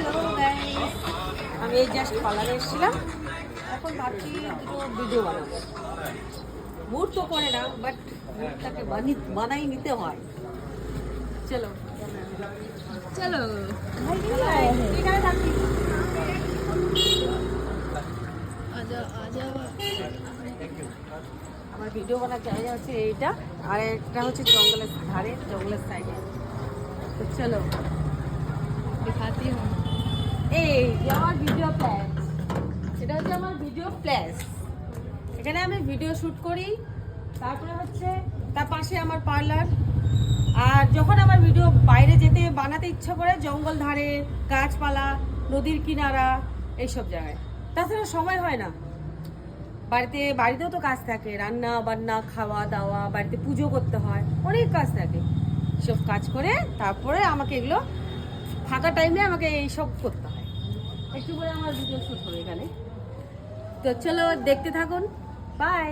Hello guys, আমি এই just পার্লারে এসেছিলাম। এখন ভাবছি দুটো ভিডিও বানাবো। মুড তো করে না, বাট মুডটাকে বানাই নিতে হয়। চলো চলো এখানে থাকি। আমার ভিডিও বানার জায়গা হচ্ছে এইটা, আর একটা হচ্ছে জঙ্গলের ধারে, জঙ্গলের সাইডে। তো চলো দেখাতে হूँ। এই যে আমার ভিডিও প্লেস, এটা হচ্ছে আমার ভিডিও প্লেস। এখানে আমি ভিডিও শুট করি, তারপরে হচ্ছে তার পাশে আমার পার্লার। আর যখন আমার ভিডিও বাইরে যেতে বানাতে ইচ্ছা করে, জঙ্গল ধারে, গাছপালা, নদীর কিনারা, এইসব জায়গায়। তাছাড়া সময় হয় না। বাড়িতেও তো কাজ থাকে, রান্না বান্না, খাওয়া দাওয়া, বাড়িতে পুজো করতে হয়, অনেক কাজ থাকে। সব কাজ করে তারপরে আমাকে এগুলো ফাঁকা টাইমে আমাকে এইসব করতে হয়। একটু করে আমার ভিডিও শুট হবে এখানে। তো চলো দেখতে থাকুন, বাই।